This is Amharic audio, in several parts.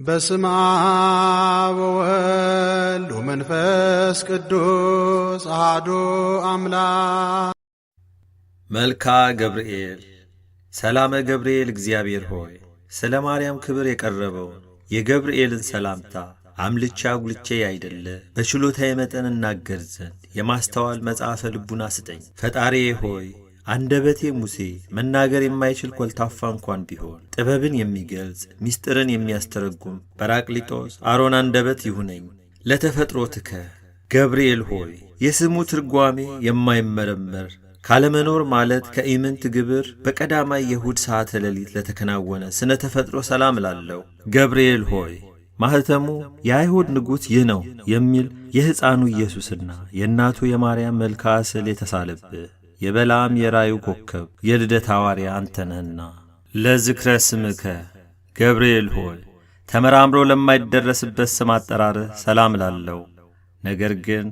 በስመ አብ ወወልድ ወመንፈስ ቅዱስ አሐዱ አምላክ። መልክአ ገብርኤል። ሰላመ ገብርኤል እግዚአብሔር ሆይ ስለ ማርያም ክብር የቀረበውን የገብርኤልን ሰላምታ አምልቼ አጉልቼ ያይደለ በችሎታዬ መጠን እናገር ዘንድ የማስተዋል መጽሐፈ ልቡና ስጠኝ። ፈጣሪዬ ሆይ አንደበቴ ሙሴ መናገር የማይችል ኮልታፋ እንኳን ቢሆን ጥበብን የሚገልጽ ምስጢርን የሚያስተረጉም በራቅሊጦስ አሮን አንደበት ይሁነኝ። ለተፈጥሮትከ ገብርኤል ሆይ የስሙ ትርጓሜ የማይመረመር ካለመኖር ማለት ከኢምንት ግብር በቀዳማይ የእሁድ ሰዓተ ሌሊት ለተከናወነ ስነ ተፈጥሮ ሰላም ላለው ገብርኤል ሆይ ማኅተሙ የአይሁድ ንጉሥ ይህ ነው የሚል የሕፃኑ ኢየሱስና የእናቱ የማርያም መልክዓ ስዕል የተሳለብህ የበላም የራዩ ኮከብ የልደት ሐዋርያ አንተ ነህና ለዝክረ ስምከ ገብርኤል ሆይ ተመራምሮ ለማይደረስበት ስም አጠራርህ ሰላም ላለው። ነገር ግን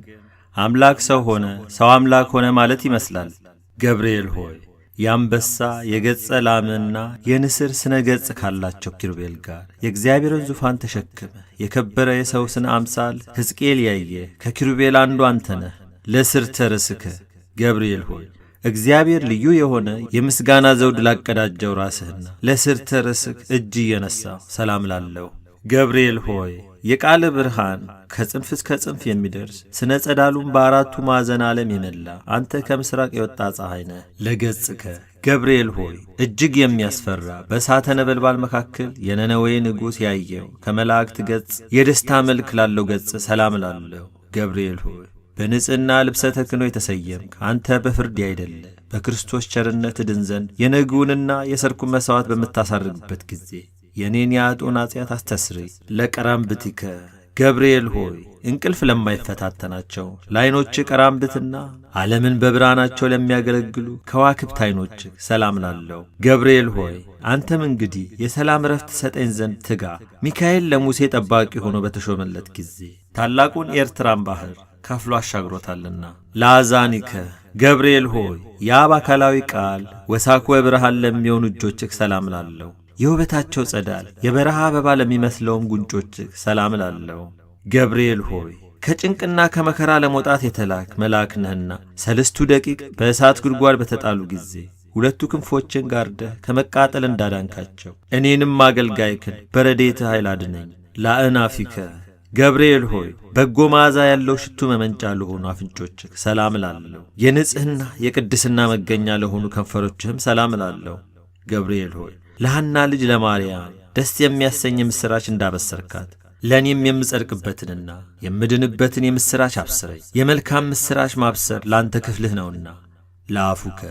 አምላክ ሰው ሆነ፣ ሰው አምላክ ሆነ ማለት ይመስላል። ገብርኤል ሆይ የአንበሳ የገጸ ላምና የንስር ስነ ገጽ ካላቸው ኪሩቤል ጋር የእግዚአብሔርን ዙፋን ተሸክመ የከበረ የሰው ስነ አምሳል ሕዝቅኤል ያየ ከኪሩቤል አንዱ አንተ ነህ። ለስርተ ርስከ ገብርኤል ሆይ እግዚአብሔር ልዩ የሆነ የምስጋና ዘውድ ላቀዳጀው ራስህና ለስርተ ርስክ እጅ እየነሳው ሰላም ላለው። ገብርኤል ሆይ የቃል ብርሃን ከጽንፍ እስከ ጽንፍ የሚደርስ ስነ ጸዳሉም በአራቱ ማዕዘን ዓለም የመላ አንተ ከምስራቅ የወጣ ፀሐይ ነህ። ለገጽከ ገብርኤል ሆይ እጅግ የሚያስፈራ በእሳተ ነበልባል መካከል የነነዌ ንጉሥ ያየው ከመላእክት ገጽ የደስታ መልክ ላለው ገጽ ሰላም ላለው። ገብርኤል ሆይ በንጽሕና ልብሰ ተክህኖ የተሰየምክ አንተ በፍርድ ያይደለ በክርስቶስ ቸርነት እድን ዘንድ የነግውንና የሰርኩን መሥዋዕት በምታሳርግበት ጊዜ የኔን የአጦን ኃጢአት አስተስርይ። ለቀራምብቲከ ገብርኤል ሆይ እንቅልፍ ለማይፈታተናቸው ለዓይኖች ቀራምብትና ዓለምን በብርሃናቸው ለሚያገለግሉ ከዋክብት ዓይኖች ሰላም ላለው። ገብርኤል ሆይ አንተም እንግዲህ የሰላም ረፍት ሰጠኝ ዘንድ ትጋ። ሚካኤል ለሙሴ ጠባቂ ሆኖ በተሾመለት ጊዜ ታላቁን ኤርትራን ባሕር ከፍሎ አሻግሮታልና። ለአዛኒከ ገብርኤል ሆይ የአብ አካላዊ ቃል ወሳክወ ብርሃን ለሚሆኑ እጆችህ ሰላም ላለው። የውበታቸው ጸዳል የበረሃ አበባ ለሚመስለውም ጉንጮችህ ሰላም ላለው። ገብርኤል ሆይ ከጭንቅና ከመከራ ለመውጣት የተላክ መልአክ ነህና ሰለስቱ ደቂቅ በእሳት ጉድጓድ በተጣሉ ጊዜ ሁለቱ ክንፎችን ጋርደህ ከመቃጠል እንዳዳንካቸው እኔንም አገልጋይክን በረድኤትህ ኃይል አድነኝ። ላእናፊከ ገብርኤል ሆይ በጎ መዓዛ ያለው ሽቱ መመንጫ ለሆኑ አፍንጮችህ ሰላም ላለው። የንጽሕና የቅድስና መገኛ ለሆኑ ከንፈሮችህም ሰላም ላለው። ገብርኤል ሆይ ለሐና ልጅ ለማርያም ደስ የሚያሰኝ የምሥራች እንዳበሰርካት ለእኔም የምጸድቅበትንና የምድንበትን የምሥራች አብስረኝ። የመልካም ምሥራች ማብሰር ለአንተ ክፍልህ ነውና። ለአፉከ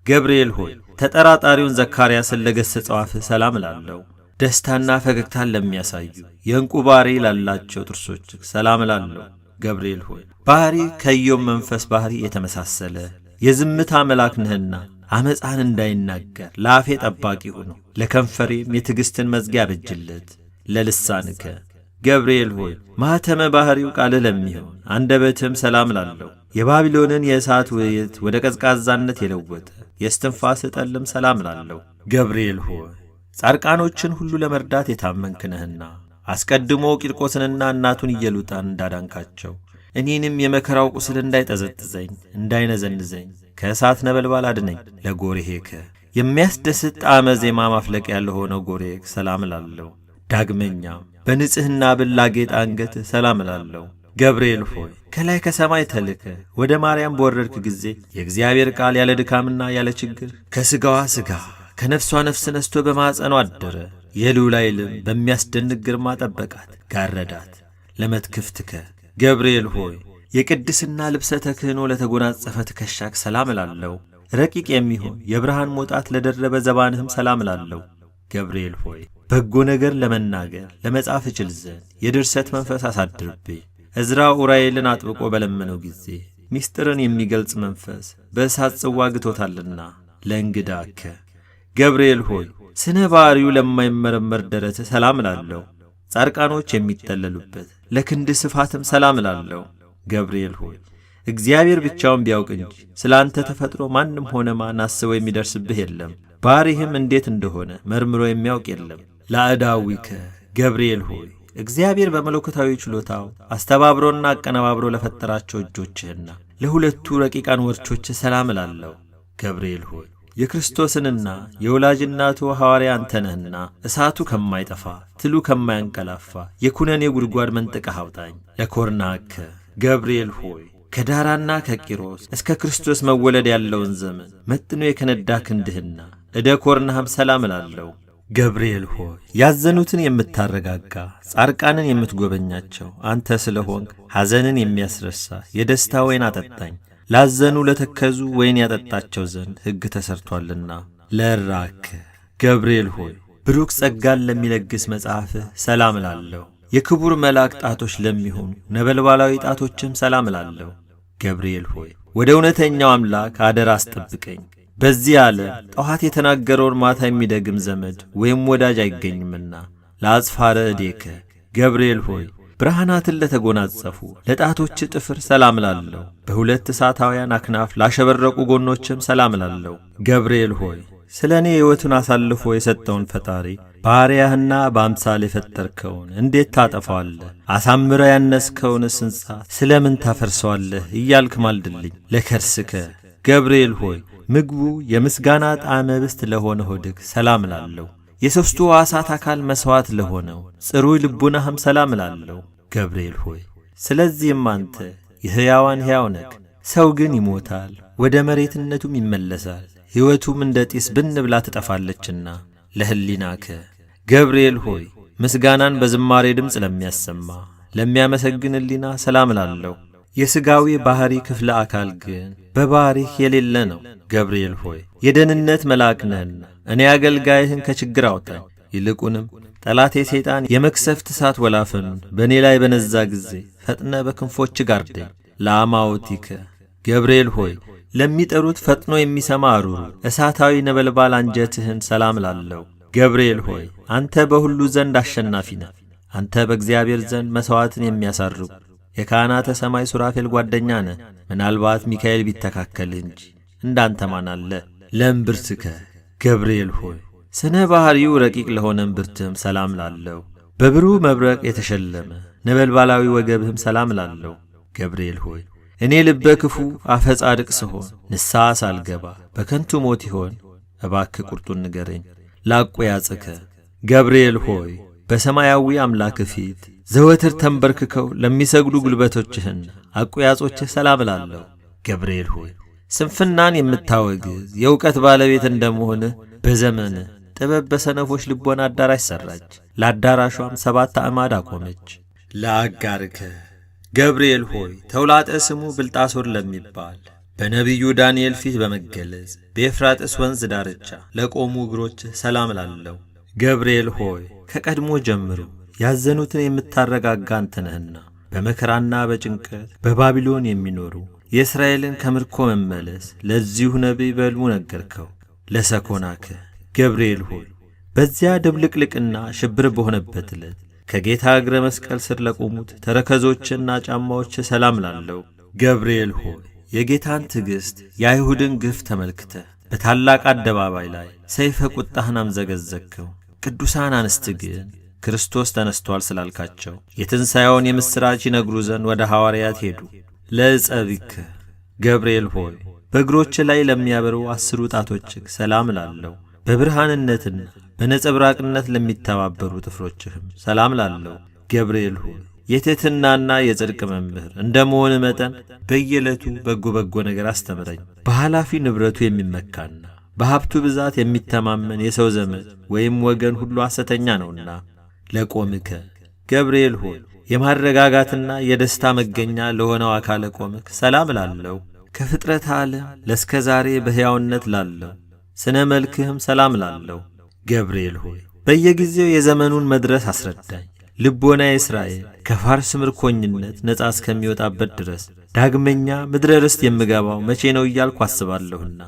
ገብርኤል ሆይ ተጠራጣሪውን ዘካርያስን ለገሠጸው አፍህ ሰላም ላለው። ደስታና ፈገግታን ለሚያሳዩ የዕንቁ ባሕሪ ላላቸው ጥርሶችህ ሰላም ላለው። ገብርኤል ሆይ ባሕሪ ከኢዮብ መንፈስ ባሕሪ የተመሳሰለ የዝምታ መልአክ ነህና ዓመፃን እንዳይናገር ለአፌ ጠባቂ ሁኑ። ለከንፈሬም የትዕግሥትን መዝጊያ አበጅለት። ለልሳንከ ገብርኤል ሆይ ማኅተመ ባሕሪው ቃልህ ለሚሆን አንደበትህም ሰላም ላለው። የባቢሎንን የእሳት ውይይት ወደ ቀዝቃዛነት የለወጠ የስትንፋስ ጠልም ሰላም ላለው። ገብርኤል ሆይ ጻድቃኖችን ሁሉ ለመርዳት የታመንክ ነህና አስቀድሞ ቂርቆስንና እናቱን ኢየሉጣን እንዳዳንካቸው እኔንም የመከራው ቁስል እንዳይጠዘጥዘኝ እንዳይነዘንዘኝ ከእሳት ነበልባል አድነኝ። ለጎሬሄከ የሚያስደስት ጣዕመ ዜማ ማፍለቂያ ለሆነው ጎሬክ ሰላም ላለው። ዳግመኛም በንጽሕና ብላጌጥ አንገት ሰላም ላለው። ገብርኤል ሆይ ከላይ ከሰማይ ተልከ ወደ ማርያም በወረድክ ጊዜ የእግዚአብሔር ቃል ያለ ድካምና ያለ ችግር ከሥጋዋ ሥጋ ከነፍሷ ነፍስ ነስቶ በማኅፀኗ አደረ። የልዑል ኃይልም በሚያስደንቅ ግርማ ጠበቃት ጋረዳት። ለመትክፍትከ ገብርኤል ሆይ የቅድስና ልብሰ ተክህኖ ለተጎናጸፈ ትከሻክ ሰላም ላለው። ረቂቅ የሚሆን የብርሃን ሞጣት ለደረበ ዘባንህም ሰላም ላለው። ገብርኤል ሆይ በጎ ነገር ለመናገር ለመጻፍ እችል ዘንድ የድርሰት መንፈስ አሳድርብኝ። ዕዝራ ኡራኤልን አጥብቆ በለመነው ጊዜ ምስጢርን የሚገልጽ መንፈስ በእሳት ጽዋ ግቶታልና። ለእንግዳከ ገብርኤል ሆይ ስነ ባሕሪው ለማይመረመር ደረትህ ሰላም ላለው። ጻድቃኖች የሚጠለሉበት ለክንድ ስፋትም ሰላም ላለው። ገብርኤል ሆይ እግዚአብሔር ብቻውን ቢያውቅ እንጂ ስለ አንተ ተፈጥሮ ማንም ሆነ ማን አስበው የሚደርስብህ የለም። ባሕሪህም እንዴት እንደሆነ መርምሮ የሚያውቅ የለም። ለአዳዊከ ገብርኤል ሆይ እግዚአብሔር በመለኮታዊ ችሎታው አስተባብሮና አቀነባብሮ ለፈጠራቸው እጆችህና ለሁለቱ ረቂቃን ወርቾች ሰላም እላለሁ። ገብርኤል ሆይ የክርስቶስንና የወላጅ እናቱ ሐዋርያ አንተ ነህና እሳቱ ከማይጠፋ ትሉ ከማያንቀላፋ የኩነኔ ጉድጓድ መንጥቀህ አውጣኝ። ለኮርናከ ገብርኤል ሆይ ከዳራና ከቂሮስ እስከ ክርስቶስ መወለድ ያለውን ዘመን መጥኖ የከነዳ ክንድህና እደ ኮርናህም ሰላም እላለሁ። ገብርኤል ሆይ ያዘኑትን የምታረጋጋ ጻርቃንን የምትጎበኛቸው አንተ ስለሆንክ ሐዘንን የሚያስረሳ የደስታ ወይን አጠጣኝ። ላዘኑ ለተከዙ ወይን ያጠጣቸው ዘንድ ሕግ ተሰርቶአልና። ለራክ ገብርኤል ሆይ ብሩክ ጸጋን ለሚለግስ መጽሐፍህ ሰላም እላለሁ። የክቡር መልአክ ጣቶች ለሚሆኑ ነበልባላዊ ጣቶችም ሰላም እላለሁ። ገብርኤል ሆይ ወደ እውነተኛው አምላክ አደራ አስጠብቀኝ። በዚህ ዓለም ጠዋት የተናገረውን ማታ የሚደግም ዘመድ ወይም ወዳጅ አይገኝምና። ለአጽፋረ እዴከ ገብርኤል ሆይ ብርሃናትን ለተጎናጸፉ ለጣቶች ጥፍር ሰላም እላለሁ። በሁለት እሳታውያን አክናፍ ላሸበረቁ ጎኖችም ሰላም እላለሁ። ገብርኤል ሆይ ስለ እኔ ሕይወቱን አሳልፎ የሰጠውን ፈጣሪ ባሪያህና በአምሳል የፈጠርከውን እንዴት ታጠፋዋለህ? አሳምረ ያነስከውንስ ሕንጻ ስለ ምን ታፈርሰዋለህ? እያልክ ማልድልኝ። ለከርስከ ገብርኤል ሆይ ምግቡ የምስጋና ጣዕመ ኅብስት ለሆነ ሆድህ ሰላም እላለሁ። የሦስቱ ሕዋሳት አካል መሥዋዕት ለሆነው ጽሩይ ልቡናህም ሰላም እላለሁ። ገብርኤል ሆይ ስለዚህም አንተ የሕያዋን ሕያው ነህ። ሰው ግን ይሞታል፣ ወደ መሬትነቱም ይመለሳል፣ ሕይወቱም እንደ ጢስ ብን ብላ ትጠፋለችና። ለሕሊናከ ገብርኤል ሆይ ምስጋናን በዝማሬ ድምፅ ለሚያሰማ ለሚያመሰግን ሕሊና ሰላም እላለሁ። የሥጋዊ ባሕሪ ክፍለ አካል ግን በባሕሪህ የሌለ ነው። ገብርኤል ሆይ የደህንነት መልአክ ነህና እኔ አገልጋይህን ከችግር አውጣኝ። ይልቁንም ጠላቴ ሰይጣን የመክሰፍት እሳት ወላፈኑን በእኔ ላይ በነዛ ጊዜ ፈጥነ በክንፎች ጋርደኝ። ለአማውቲከ ገብርኤል ሆይ ለሚጠሩት ፈጥኖ የሚሰማ አሩሩ እሳታዊ ነበልባል አንጀትህን ሰላም እላለሁ። ገብርኤል ሆይ አንተ በሁሉ ዘንድ አሸናፊ ነህ። አንተ በእግዚአብሔር ዘንድ መሥዋዕትን የሚያሳርጉ የካህናተ ሰማይ ሱራፌል ጓደኛ ነህ። ምናልባት ሚካኤል ቢተካከልህ እንጂ እንዳንተ ማን አለ? ለእምብርትከ ገብርኤል ሆይ ስነ ባሕሪው ረቂቅ ለሆነ እምብርትህም ሰላም እላለሁ። በብሩህ መብረቅ የተሸለመ ነበልባላዊ ወገብህም ሰላም እላለሁ። ገብርኤል ሆይ እኔ ልበ ክፉ አፈ ጻድቅ ስሆን ንስሐ ሳልገባ በከንቱ ሞት ይሆን? እባክህ ቁርጡን ንገረኝ። ላቆያጽከ ገብርኤል ሆይ በሰማያዊ አምላክ ፊት ዘወትር ተንበርክከው ለሚሰግዱ ጉልበቶችህና አቆያጾችህ ሰላም እላለሁ። ገብርኤል ሆይ ስንፍናን የምታወግዝ የእውቀት ባለቤት እንደመሆንህ በዘመንህ ጥበብ በሰነፎች ልቦና አዳራሽ ሠራች፣ ለአዳራሿም 7 አዕማድ አቆመች። ለአጋርከ ገብርኤል ሆይ ተውላጠ ስሙ ብልጣሶር ለሚባል በነቢዩ ዳንኤል ፊት በመገለጽ በኤፍራጥስ ወንዝ ዳርቻ ለቆሙ እግሮችህ ሰላም እላለሁ። ገብርኤል ሆይ ከቀድሞ ጀምሮ ያዘኑትን የምታረጋጋ አንተ ነህና በመከራና በጭንቀት በባቢሎን የሚኖሩ የእስራኤልን ከምርኮ መመለስ ለዚሁ ነቢይ በሕልሙ ነገርከው። ለሰኮናከ ገብርኤል ሆይ በዚያ ድብልቅልቅና ሽብር በሆነበት ዕለት ከጌታ እግረ መስቀል ስር ለቆሙት ተረከዞችና ጫማዎች ሰላም እላለሁ። ገብርኤል ሆይ የጌታን ትዕግሥት የአይሁድን ግፍ ተመልክተህ በታላቅ አደባባይ ላይ ሰይፈ ቁጣህን አምዘገዘግከው። ቅዱሳን አንስት ግን ክርስቶስ ተነስቶአል ስላልካቸው የትንሣኤውን የምሥራች ይነግሩ ዘንድ ወደ ሐዋርያት ሄዱ። ለዕጸቢከ ገብርኤል ሆይ በእግሮች ላይ ለሚያበሩ 10 ጣቶችህ ሰላም እላለሁ። በብርሃንነትና በነጸብራቅነት ለሚተባበሩ ጥፍሮችህም ሰላም እላለሁ። ገብርኤል ሆይ የትሕትናና የጽድቅ መምህር እንደ መሆን መጠን በየዕለቱ በጎ ነገር አስተምረኝ። በኃላፊ ንብረቱ የሚመካና በሀብቱ ብዛት የሚተማመን የሰው ዘመድ ወይም ወገን ሁሉ ሐሰተኛ ነውና። ለቆምከ ገብርኤል ሆይ የማረጋጋትና የደስታ መገኛ ለሆነው አካለ ቆምክ ሰላም እላለሁ። ከፍጥረት ዓለም ለእስከ ዛሬ በሕያውነት ላለው ስነ መልክህም ሰላም እላለሁ። ገብርኤል ሆይ በየጊዜው የዘመኑን መድረስ አስረዳኝ። ልቦና እስራኤል ከፋርስ ምርኮኝነት ነጻ እስከሚወጣበት ድረስ ዳግመኛ ምድረ ርስት የምገባው መቼ ነው እያልኩ አስባለሁና።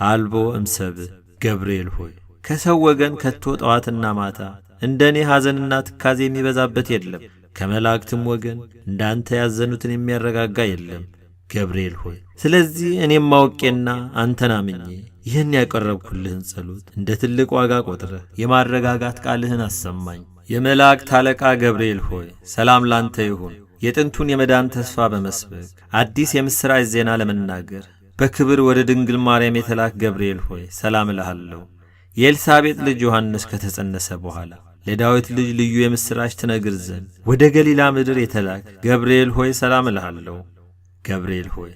አልቦ እምሰብእ ገብርኤል ሆይ ከሰው ወገን ከቶ ጠዋትና ማታ እንደ እኔ ሐዘንና ትካዜ የሚበዛበት የለም። ከመላእክትም ወገን እንዳንተ ያዘኑትን የሚያረጋጋ የለም። ገብርኤል ሆይ ስለዚህ እኔም ማውቄና አንተን አምኜ ይህን ያቀረብኩልህን ጸሎት እንደ ትልቅ ዋጋ ቆጥረህ የማረጋጋት ቃልህን አሰማኝ። የመላእክት አለቃ ገብርኤል ሆይ ሰላም ላንተ ይሁን። የጥንቱን የመዳን ተስፋ በመስበክ አዲስ የምሥራች ዜና ለመናገር በክብር ወደ ድንግል ማርያም የተላክ ገብርኤል ሆይ ሰላም እልሃለሁ። የኤልሳቤጥ ልጅ ዮሐንስ ከተጸነሰ በኋላ ለዳዊት ልጅ ልዩ የምሥራች ትነግር ዘንድ ወደ ገሊላ ምድር የተላክ ገብርኤል ሆይ ሰላም እልሃለሁ። ገብርኤል ሆይ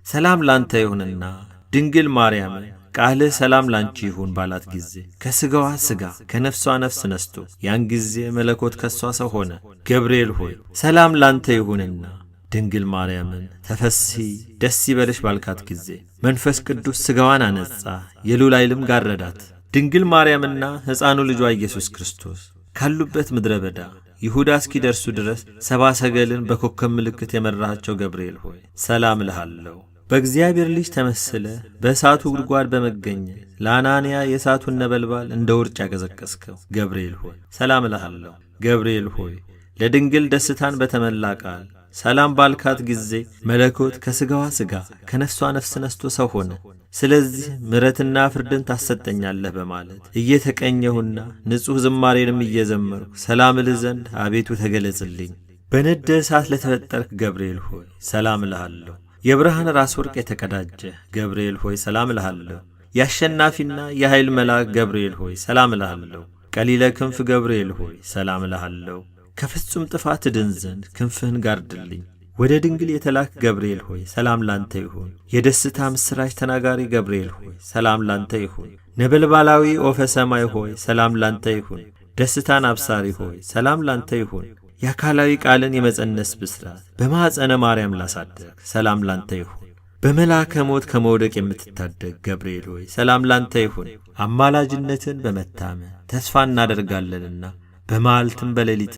ሰላም ላንተ ይሁንና ድንግል ማርያምን ቃልህ ሰላም ላንቺ ይሁን ባላት ጊዜ ከሥጋዋ ሥጋ ከነፍሷ ነፍስ ነስቶ ያን ጊዜ መለኮት ከሷ ሰው ሆነ። ገብርኤል ሆይ ሰላም ላንተ ይሁንና ድንግል ማርያምን ተፈሥሒ ደስ ይበልሽ ባልካት ጊዜ መንፈስ ቅዱስ ሥጋዋን አነጻ፣ የልዑል ኃይልም ጋረዳት። ድንግል ማርያምና ሕፃኑ ልጇ ኢየሱስ ክርስቶስ ካሉበት ምድረ በዳ ይሁዳ እስኪደርሱ ድረስ ሰባ ሰገልን በኮከብ ምልክት የመራሃቸው ገብርኤል ሆይ ሰላም እልሃለሁ። በእግዚአብሔር ልጅ ተመስለ በእሳቱ ጉድጓድ በመገኘት ለአናንያ የእሳቱን ነበልባል እንደ ውርጭ ያቀዘቀዝከው ገብርኤል ሆይ ሰላም እልሃለሁ። ገብርኤል ሆይ ለድንግል ደስታን በተመላ ቃል ሰላም ባልካት ጊዜ መለኮት ከሥጋዋ ሥጋ ከነፍሷ ነፍስ ነስቶ ሰው ሆነ። ስለዚህ ምሕረትና ፍርድን ታሰጠኛለህ በማለት እየተቀኘሁና ንጹሕ ዝማሬንም እየዘመርሁ ሰላም እልህ ዘንድ አቤቱ ተገለጽልኝ። በነደ እሳት ለተፈጠርክ ገብርኤል ሆይ ሰላም እልሃለሁ። የብርሃን ራስ ወርቅ የተቀዳጀ ገብርኤል ሆይ ሰላም እልሃለሁ። የአሸናፊና የኃይል መልአክ ገብርኤል ሆይ ሰላም እልሃለሁ። ቀሊለ ክንፍ ገብርኤል ሆይ ሰላም እልሃለሁ። ከፍጹም ጥፋት ድን ዘንድ ክንፍህን ጋርድልኝ። ወደ ድንግል የተላክ ገብርኤል ሆይ ሰላም ላንተ ይሁን። የደስታ ምስራች ተናጋሪ ገብርኤል ሆይ ሰላም ላንተ ይሁን። ነበልባላዊ ኦፈ ሰማይ ሆይ ሰላም ላንተ ይሁን። ደስታን አብሳሪ ሆይ ሰላም ላንተ ይሁን። የአካላዊ ቃልን የመጸነስ ብስራት በማኅፀነ ማርያም ላሳደግ ሰላም ላንተ ይሁን። በመልአከ ሞት ከመውደቅ የምትታደግ ገብርኤል ሆይ ሰላም ላንተ ይሁን። አማላጅነትን በመታመን ተስፋ እናደርጋለንና በመዓልትም በሌሊት